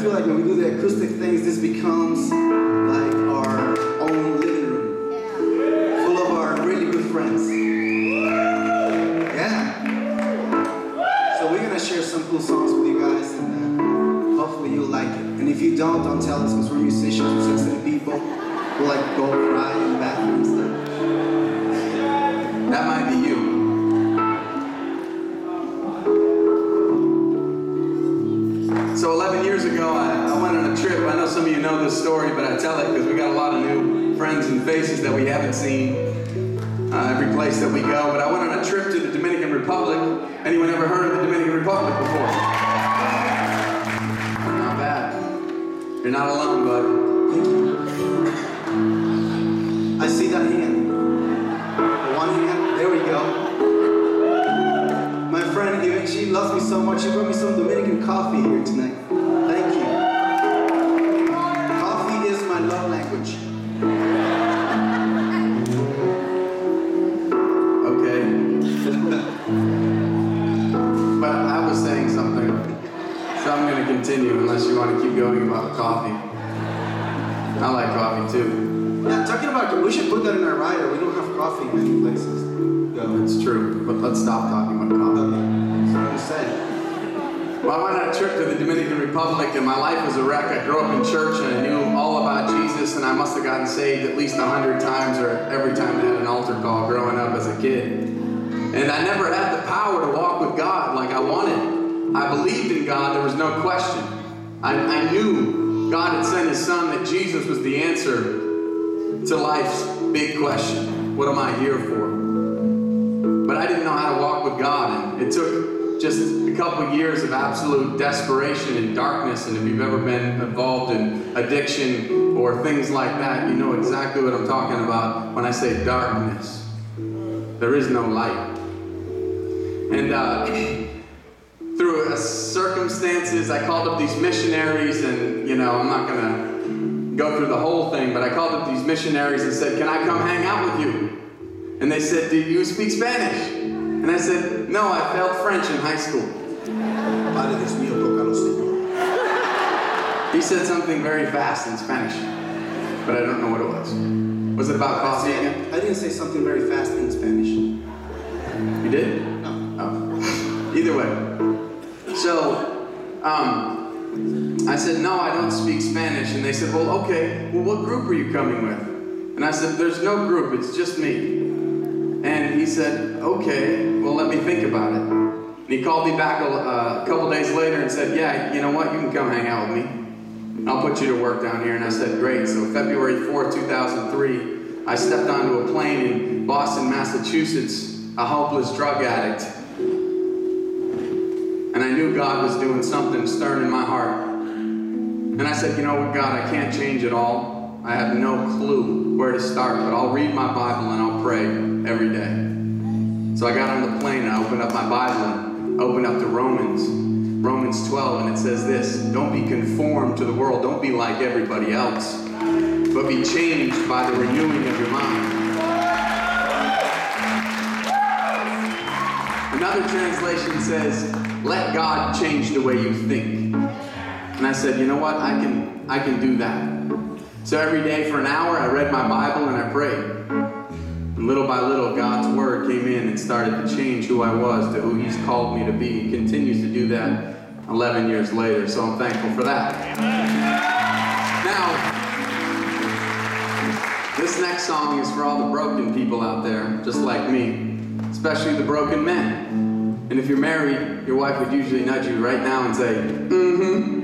feel like when we do the acoustic things, this becomes like our own living room, full of our really good friends. Yeah. So we're gonna share some cool songs with you guys, and hopefully you'll like it. And if you don't tell us, because we're musicians, we're sensitive people. We'll like go cry in the bathroom and stuff. That might be you. So 11 years ago, I went on a trip. I know some of you know this story, but I tell it because we got a lot of new friends and faces that we haven't seen every place that we go. But I went on a trip to the Dominican Republic. Anyone ever heard of the Dominican Republic before? Not bad. You're not alone, bud. Thank you. I see that hand. The one hand. There we go. My friend, she loves me so much. She brought me some Dominican coffee here tonight. Thank you. Coffee is my love language. Okay. But I was saying something, so I'm going to continue unless you want to keep going about coffee. I like coffee too. Yeah, talking about, we should put that in our rider. We don't have coffee in many places. It's true, but let's stop talking about coffee. Okay. That's what I'm saying. Well, I went on a trip to the Dominican Republic, and my life was a wreck. I grew up in church, and I knew all about Jesus, and I must have gotten saved at least 100 times, or every time they had an altar call growing up as a kid. And I never had the power to walk with God like I wanted. I believed in God, there was no question. I knew God had sent His Son, that Jesus was the answer to life's big question. What am I here for? But I didn't know how to walk with God, and it took just a couple years of absolute desperation and darkness. And if you've ever been involved in addiction or things like that, you know exactly what I'm talking about when I say darkness. There is no light. And through circumstances, I called up these missionaries, and I'm not going to go through the whole thing, but I called up these missionaries and said, can I come hang out with you? And they said, do you speak Spanish? And I said, no, I failed French in high school. He said something very fast in Spanish, but I don't know what it was. Was it about coffee again? I didn't say something very fast in Spanish. You did? No. Oh. Either way. So, I said, no, I don't speak Spanish. And they said, well, okay, well, what group are you coming with? And I said, there's no group, it's just me. And he said, okay, well, let me think about it. And he called me back a couple days later and said, yeah, you know what, you can come hang out with me. I'll put you to work down here. And I said, great. So February 4th, 2003, I stepped onto a plane in Boston, Massachusetts, a hopeless drug addict. And I knew God was doing something stirring in my heart. And I said, you know what, God, I can't change it all. I have no clue where to start, but I'll read my Bible and I'll pray every day. So I got on the plane and I opened up my Bible and opened up to Romans 12, and it says this: don't be conformed to the world, don't be like everybody else, but be changed by the renewing of your mind. Another translation says, let God change the way you think. And I said, you know what, I can do that. So every day for an hour, I read my Bible and I prayed. And little by little, God's Word came in and started to change who I was to who He's called me to be. He continues to do that 11 years later, so I'm thankful for that. Now, this next song is for all the broken people out there, just like me, especially the broken men. And if you're married, your wife would usually nudge you right now and say, mm-hmm.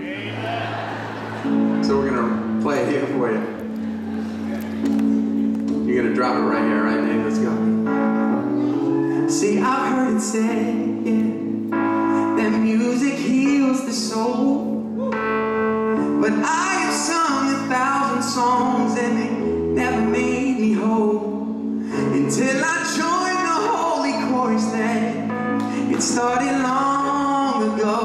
So we're going to play it here for you. You're going to drop it right here, right, Nate? Let's go. See, I've heard it said, that music heals the soul. But I have sung 1,000 songs and they never made me whole. Until I joined the holy chorus that it started long ago.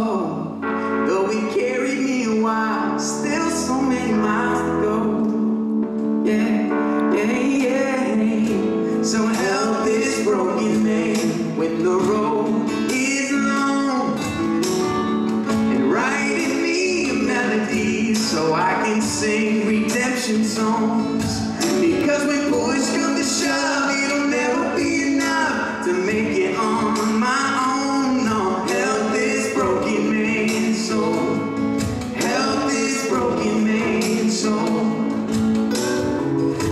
Though it carried me a while, still so many miles to go. Yeah, yeah, yeah. So help this broken man when the road is long, and write in me a melody songs. Because when push comes to shove, it'll never be enough to make it on my own. No, help this broken man's soul. Help this broken man's soul.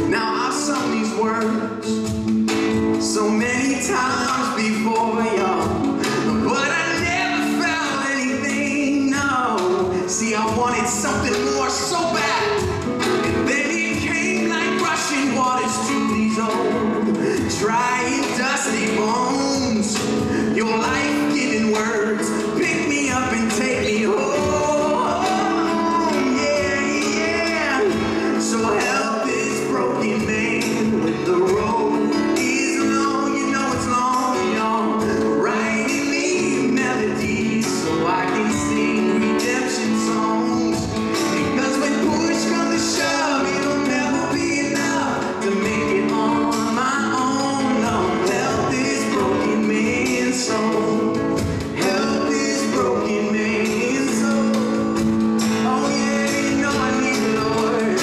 Now I've sung these words so many times before, y'all, but I never felt anything, no. See, I wanted something more so bad, and then it came like rushing waters to these old, dry and dusty bones. Your life-giving words pick me up and take me home, yeah, yeah. So help this broken man with the road is long, you know it's long, y'all. Writing me melodies so I can sing redemption songs. Because when push comes to shove, it'll never be enough to make it on my own. No, help this broken man's soul. Help this broken man's soul. Oh yeah, you know I need the Lord.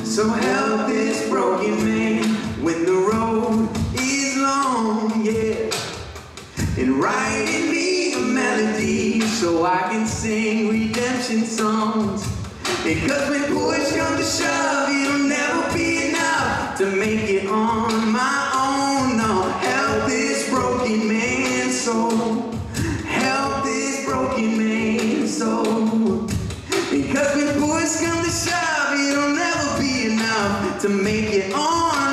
So help this broken man when the road is long, yeah. And writing me a melody so I can sing redemption songs. Because when push comes to shove, it'll never be enough to make it on my own. No, help this broken man's soul. Help this broken man's soul. Because when push comes to shove, it'll never be enough to make it on